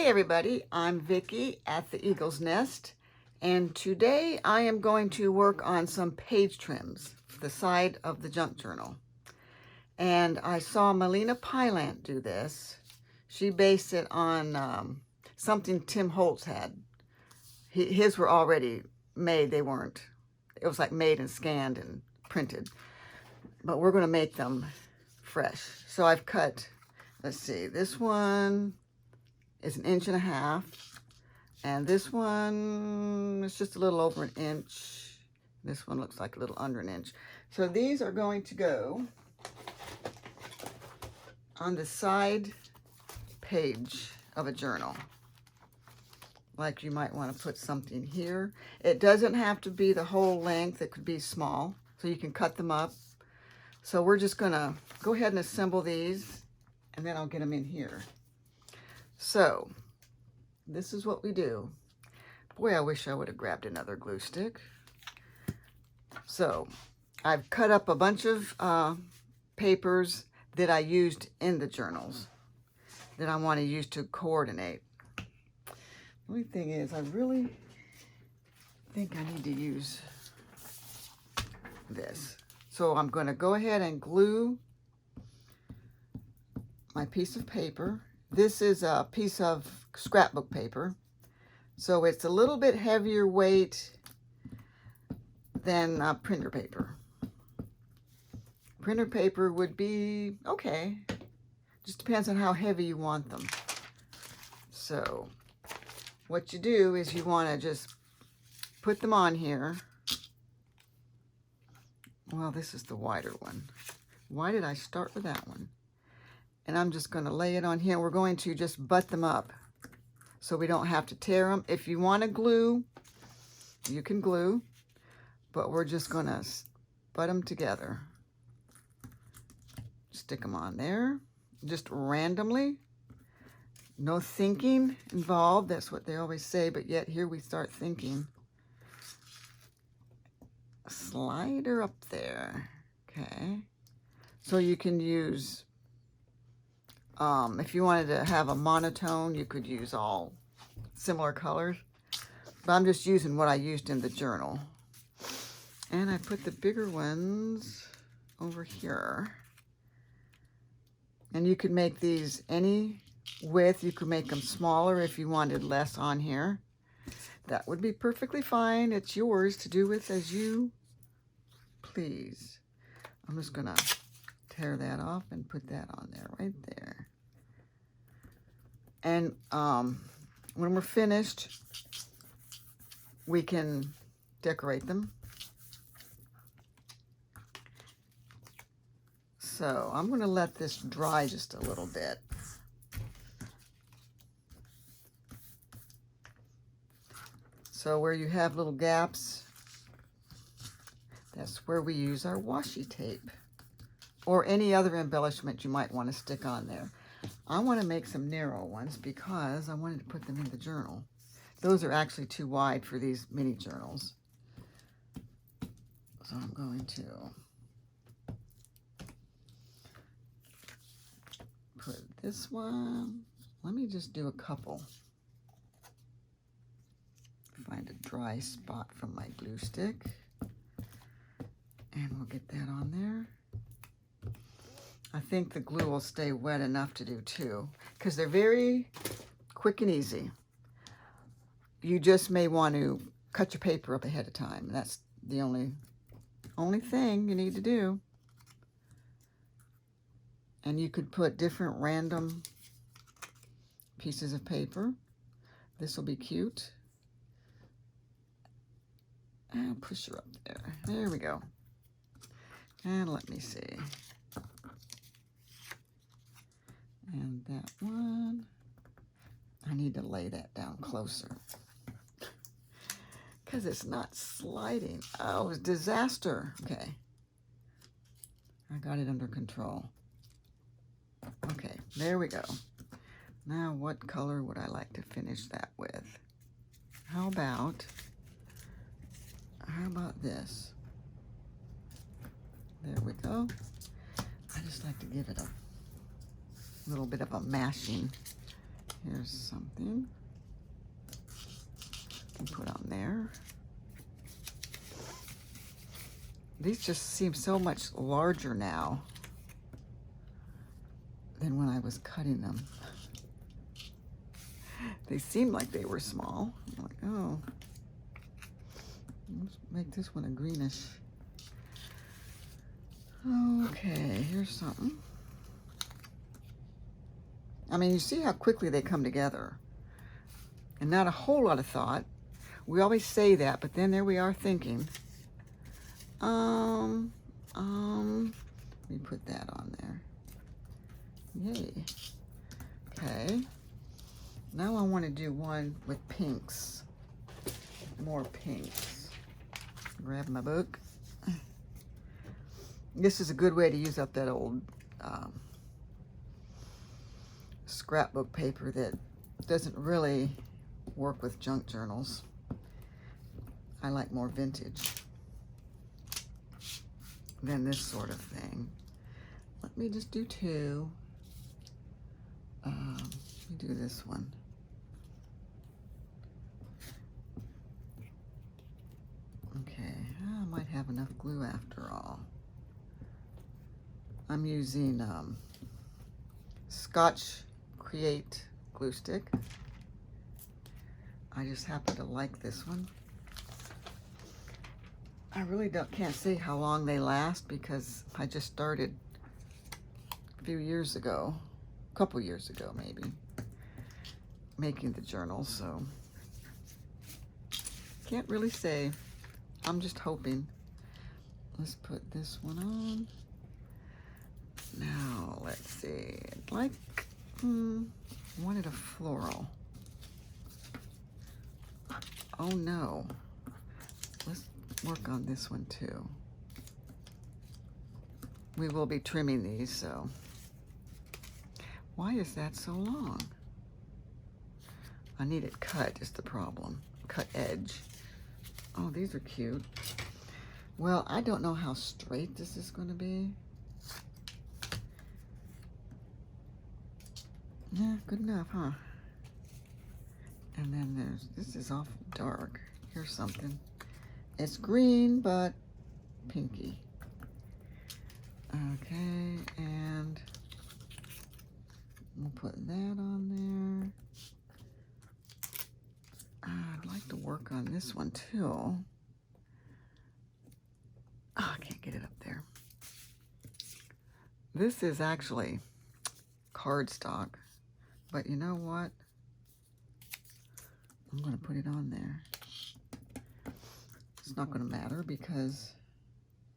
Hey everybody, I'm Vicki at the Eagle's Nest, and today I am going to work on some page trims for the side of the junk journal. And I saw Melina Pylant do this. She based it on something Tim Holtz had. His were already made, they weren't. It was like made and scanned and printed. But we're going to make them fresh. So I've cut, let's see, this one is 1.5 inches, and this one is just a little over 1 inch. This one looks like a little under 1 inch. So these are going to go on the side page of a journal. Like you might want to put something here. It doesn't have to be the whole length. It could be small, so you can cut them up. So we're just gonna go ahead and assemble these, and then I'll get them in here. So this is what we do. Boy, I wish I would have grabbed another glue stick. So I've cut up a bunch of papers that I used in the journals that I want to use to coordinate. The only thing is, I really think I need to use this. So I'm going to go ahead and glue my piece of paper. This is a piece of scrapbook paper, so it's a little bit heavier weight than printer paper. Printer paper would be okay, just depends on how heavy you want them. So what you do is you want to just put them on here. Well, this is the wider one. Why did I start with that one? And I'm just going to lay it on here. We're going to just butt them up so we don't have to tear them. If you want to glue, you can glue, but we're just going to butt them together. Stick them on there, just randomly. No thinking involved. That's what they always say, but yet here we start thinking. Slide her up there. Okay. So you can use... if you wanted to have a monotone, you could use all similar colors. But I'm just using what I used in the journal. And I put the bigger ones over here. And you could make these any width. You could make them smaller if you wanted less on here. That would be perfectly fine. It's yours to do with as you please. I'm just going to tear that off and put that on there, right there. And when we're finished, we can decorate them. So I'm going to let this dry just a little bit. So where you have little gaps, that's where we use our washi tape or any other embellishment you might want to stick on there. I want to make some narrow ones because I wanted to put them in the journal. Those are actually too wide for these mini journals. So I'm going to put this one. Let me just do a couple. Find a dry spot from my glue stick. And we'll get that on there. I think the glue will stay wet enough to do two, because they're very quick and easy. You just may want to cut your paper up ahead of time. That's the only thing you need to do. And you could put different random pieces of paper. This will be cute. And push her up there. There we go. And let me see. And that one, I need to lay that down closer because it's not sliding. Oh, it's disaster. Okay. I got it under control. Okay, there we go. Now, what color would I like to finish that with? How about this? There we go. I just like to give it a little bit of a mashing Here's something I can put on there. These just seem so much larger now than when I was cutting them. They seemed like they were small. I'm like, oh, let's make this one a greenish. Okay, here's something. I mean, you see how quickly they come together. And not a whole lot of thought. We always say that, but then there we are thinking, let me put that on there. Yay. Okay. Now I want to do one with pinks. More pinks. Grab my book. This is a good way to use up that old scrapbook paper that doesn't really work with junk journals. I like more vintage than this sort of thing. Let me just do two. Let me do this one. Okay, I might have enough glue after all. I'm using Scotch Create glue stick. I just happen to like this one. I really can't say how long they last because I just started a few years ago, a couple years ago maybe, making the journal, so can't really say. I'm just hoping. Let's put this one on. Now, let's see. I'd like, wanted a floral. Oh no. Let's work on this one too. We will be trimming these, so. Why is that so long? I need it cut is the problem. Cut edge. Oh, these are cute. Well, I don't know how straight this is going to be. Yeah, good enough, huh? And then this is awful dark. Here's something. It's green, but pinky. Okay, and we'll put that on there. I'd like to work on this one too. Oh, I can't get it up there. This is actually cardstock, but you know what? I'm going to put it on there. It's not going to matter because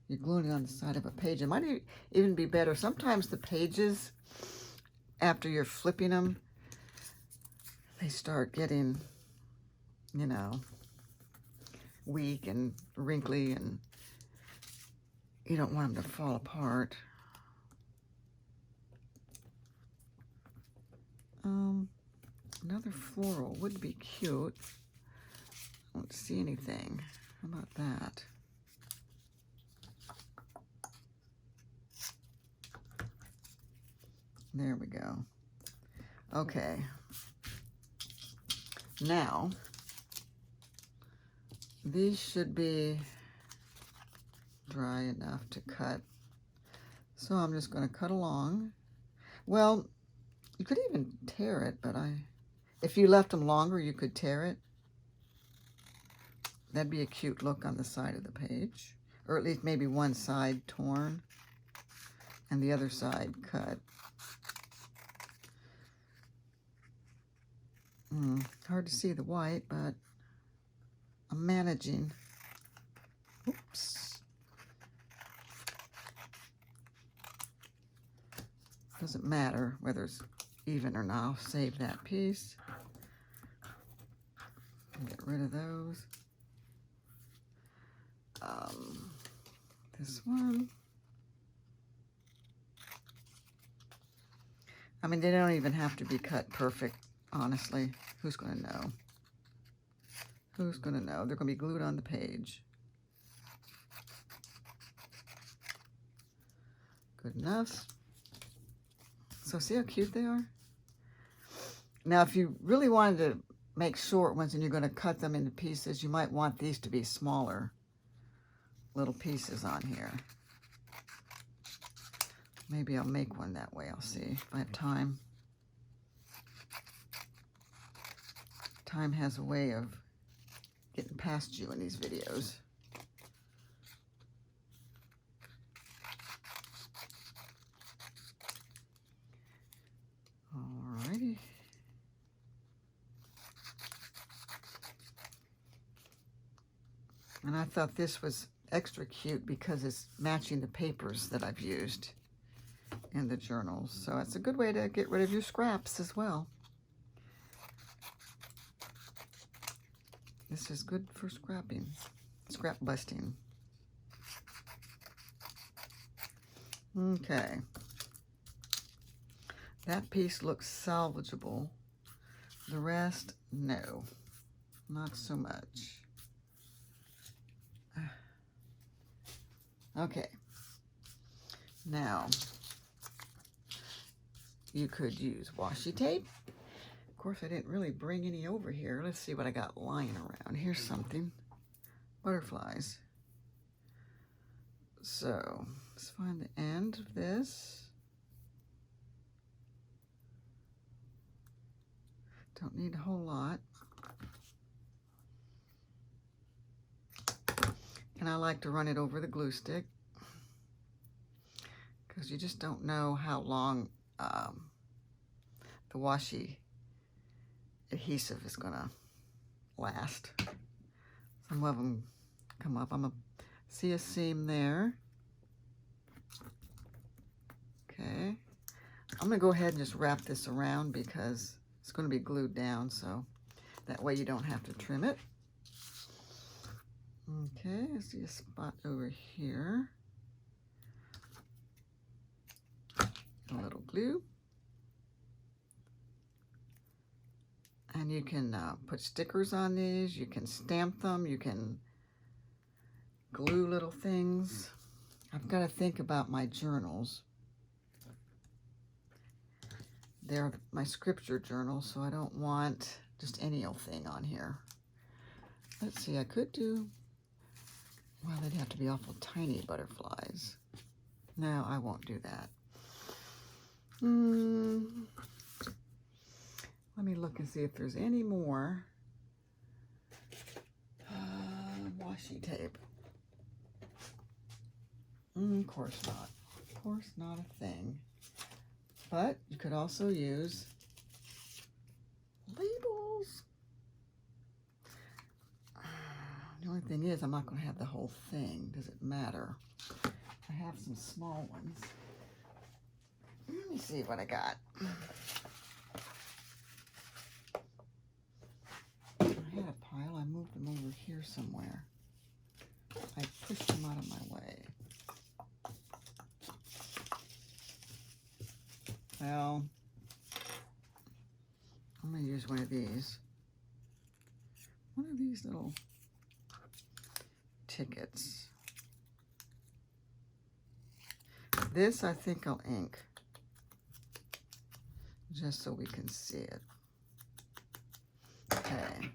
you're gluing it on the side of a page. It might even be better. Sometimes the pages, after you're flipping them, they start getting, you know, weak and wrinkly, and you don't want them to fall apart. Another floral would be cute. I don't see anything. How about that? There we go. Okay. Now, these should be dry enough to cut. So I'm just going to cut along. Well, you could even tear it, but if you left them longer, you could tear it. That'd be a cute look on the side of the page. Or at least maybe one side torn and the other side cut. Hard to see the white, but I'm managing. Oops. Doesn't matter whether it's even or not. I'll save that piece. Get rid of those. This one. I mean, they don't even have to be cut perfect, honestly. Who's going to know? Who's going to know? They're going to be glued on the page. Good enough. So see how cute they are? Now, if you really wanted to make short ones and you're going to cut them into pieces, you might want these to be smaller little pieces on here. Maybe I'll make one that way. I'll see if I have time. Time has a way of getting past you in these videos. Alrighty. And I thought this was extra cute because it's matching the papers that I've used in the journals. So it's a good way to get rid of your scraps as well. This is good for scrapping, scrap busting. Okay. That piece looks salvageable. The rest, no, not so much. Okay. Now, you could use washi tape. Of course, I didn't really bring any over here. Let's see what I got lying around. Here's something. Butterflies. So, let's find the end of this. Don't need a whole lot. And I like to run it over the glue stick because you just don't know how long the washi adhesive is gonna last. Some of them come up. I'm gonna see a seam there. Okay. I'm gonna go ahead and just wrap this around because it's gonna be glued down, so that way you don't have to trim it. Okay, I see a spot over here. A little glue. And you can put stickers on these, you can stamp them, you can glue little things. I've got to think about my journals. They're my scripture journals, so I don't want just any old thing on here. Let's see, I could do, well, they'd have to be awful tiny butterflies. No, I won't do that. Let me look and see if there's any more washi tape. Of course not. Of course not a thing. But you could also use labels. The only thing is, I'm not going to have the whole thing. Does it matter? I have some small ones. Let me see what I got. I had a pile. I moved them over here somewhere. I pushed them out of my way. Well, I'm going to use one of these. One of these little tickets. This I think I'll ink, just so we can see it. Okay.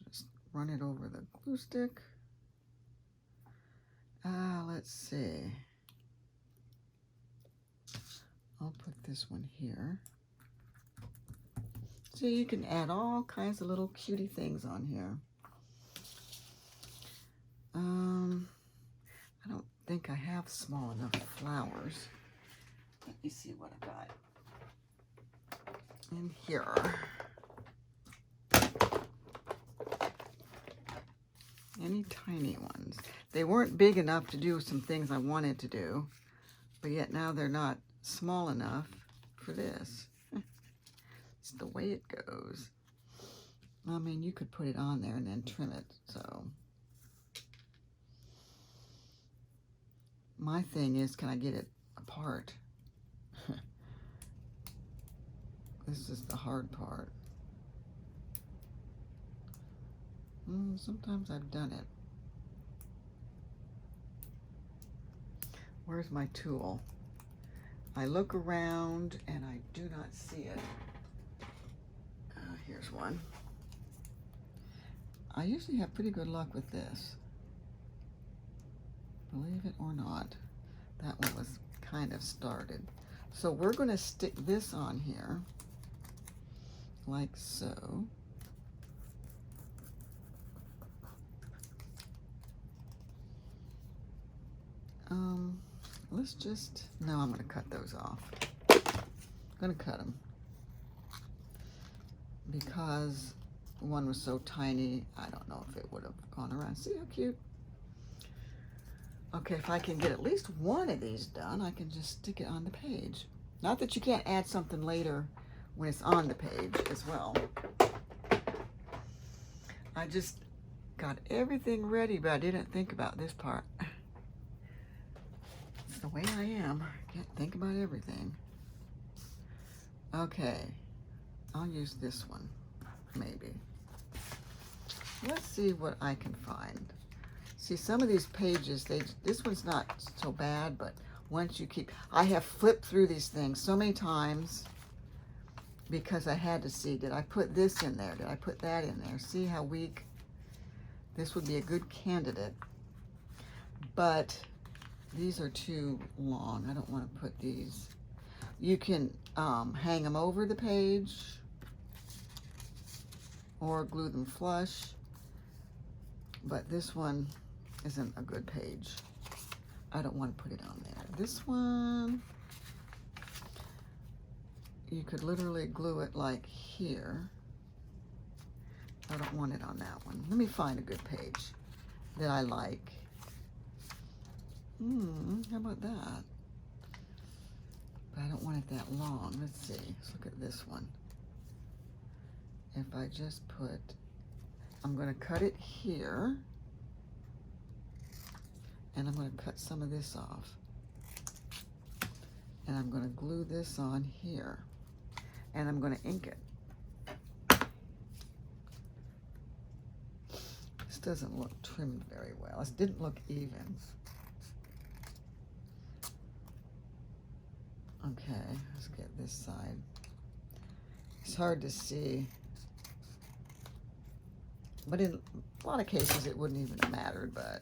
Just run it over the glue stick. Let's see. I'll put this one here. So you can add all kinds of little cutie things on here. I don't think I have small enough flowers. Let me see what I got in here. Any tiny ones. They weren't big enough to do some things I wanted to do, but yet now they're not small enough for this. It's the way it goes. I mean, you could put it on there and then trim it, so. My thing is, can I get it apart? This is the hard part. Sometimes I've done it. Where's my tool? I look around and I do not see it. Here's one. I usually have pretty good luck with this. Believe it or not, that one was kind of started. So we're going to stick this on here like so. Let's just, no, I'm going to cut those off. I'm going to cut them because one was so tiny, I don't know if it would have gone around. See how cute? Okay, if I can get at least one of these done, I can just stick it on the page. Not that you can't add something later when it's on the page as well. I just got everything ready, but I didn't think about this part. It's the way I am. I can't think about everything. Okay, I'll use this one, maybe. Let's see what I can find. See, some of these pages, this one's not so bad, but once you keep, I have flipped through these things so many times because I had to see, did I put this in there? Did I put that in there? See how weak? This would be a good candidate, but these are too long. I don't want to put these. You can hang them over the page or glue them flush, but this one isn't a good page. I don't want to put it on there. This one, you could literally glue it like here. I don't want it on that one. Let me find a good page that I like. How about that? But I don't want it that long. Let's see. Let's look at this one. If I just put, I'm going to cut it here. And I'm going to cut some of this off. And I'm going to glue this on here. And I'm going to ink it. This doesn't look trimmed very well. This didn't look even. Okay, let's get this side. It's hard to see. But in a lot of cases it wouldn't even have mattered, but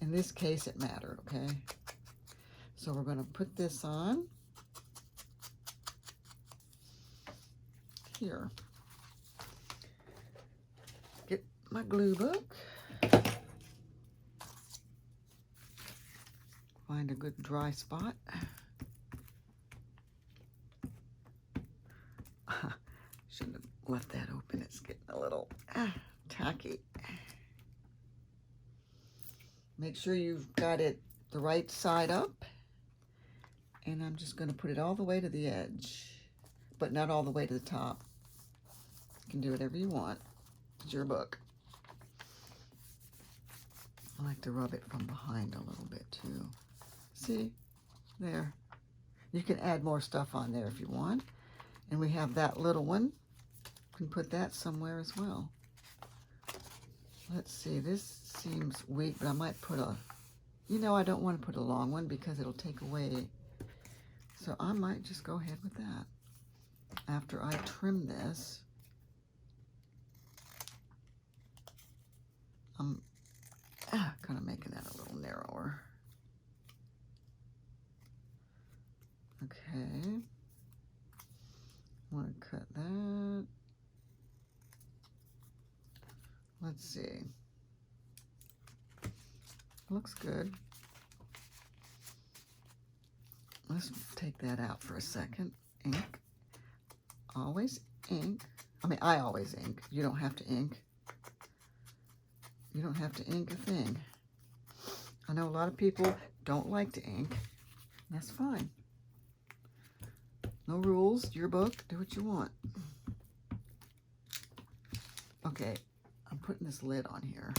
in this case it mattered, okay? So we're going to put this on here. Get my glue book. Find a good dry spot. Shouldn't have left that open. It's getting a little tacky. Make sure you've got it the right side up. And I'm just going to put it all the way to the edge, but not all the way to the top. You can do whatever you want. It's your book. I like to rub it from behind a little bit too. See? There. You can add more stuff on there if you want. And we have that little one. You can put that somewhere as well. Let's see. This seems weak, but I might put a, you know, I don't want to put a long one because it'll take away. So I might just go ahead with that. After I trim this, I'm kind of making that a little narrower. Okay. I want to cut that. Let's see. Looks good. Let's take that out for a second. Ink. Always ink. I mean, I always ink. You don't have to ink. You don't have to ink a thing. I know a lot of people don't like to ink. That's fine. No rules. Your book. Do what you want. Okay. I'm putting this lid on here.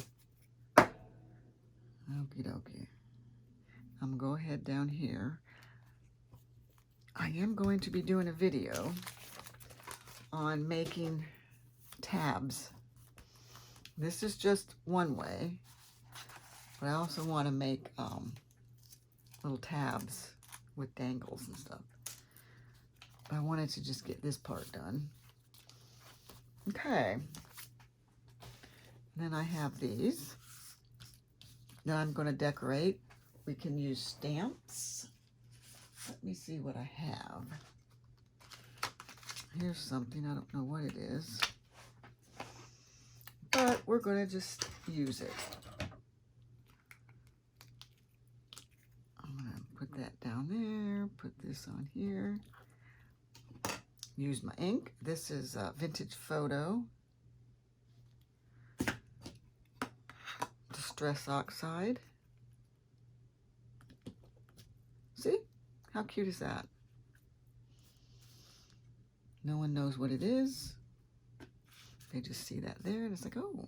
Okie dokie. I'm going to go ahead down here. I am going to be doing a video on making tabs. This is just one way, but I also want to make little tabs with dangles and stuff. I wanted to just get this part done. Okay. Then I have these that I'm going to decorate. We can use stamps. Let me see what I have. Here's something. I don't know what it is. But we're going to just use it. I'm going to put that down there. Put this on here. Use my ink. This is Vintage Photo. Distress Oxide. See? How cute is that? No one knows what it is. They just see that there, and it's like, oh.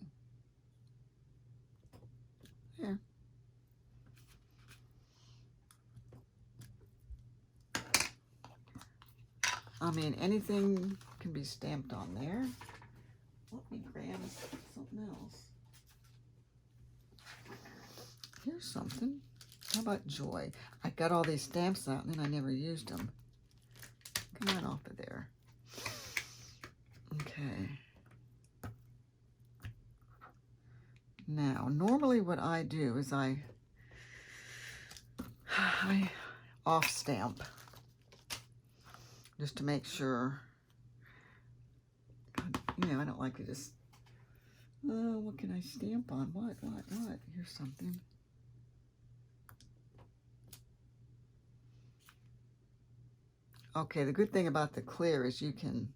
There. I mean, anything can be stamped on there. Let me grab something else. Here's something. How about joy? I got all these stamps out, and then I never used them. Come on off of there. Okay. Now, normally what I do is I off stamp just to make sure. You know, I don't like to just, oh, what can I stamp on? What? Here's something. Okay, the good thing about the clear is you can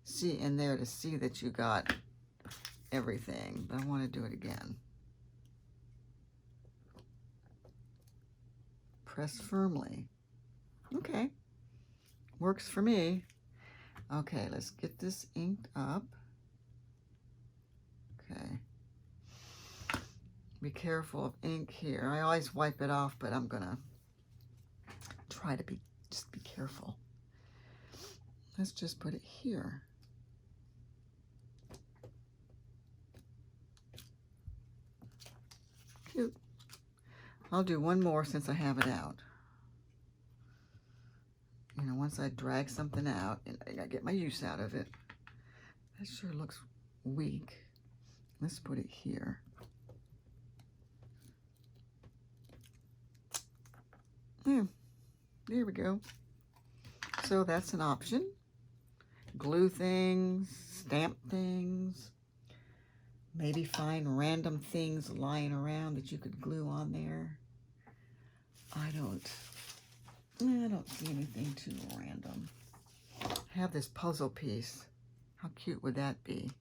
see in there to see that you got everything, but I want to do it again. Press firmly. Okay, works for me. Okay, let's get this inked up. Okay. Be careful of ink here. I always wipe it off, but I'm gonna try to just be careful. Let's just put it here. Cute. I'll do one more since I have it out. You know, once I drag something out, and I gotta get my use out of it. That sure looks weak. Let's put it here. Yeah, there we go. So that's an option. Glue things, stamp things, maybe find random things lying around that you could glue on there. I don't see anything too random. I have this puzzle piece. How cute would that be?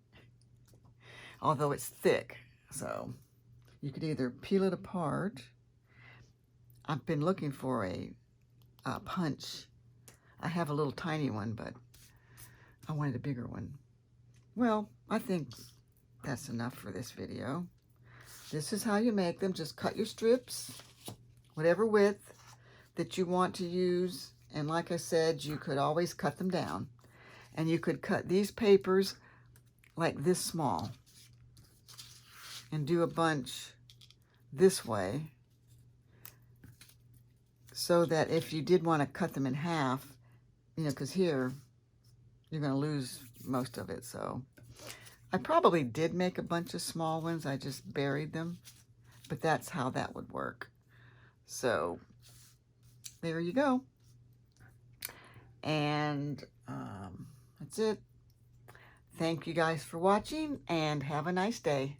Although it's thick, so you could either peel it apart. I've been looking for a punch. I have a little tiny one, but I wanted a bigger one. Well, I think that's enough for this video. This is how you make them. Just cut your strips, whatever width that you want to use. And like I said, you could always cut them down. And you could cut these papers like this small and do a bunch this way, so that if you did want to cut them in half, you know, because here you're going to lose most of it. So I probably did make a bunch of small ones. I just buried them, but that's how that would work. So there you go. And that's it. Thank you guys for watching, and have a nice day.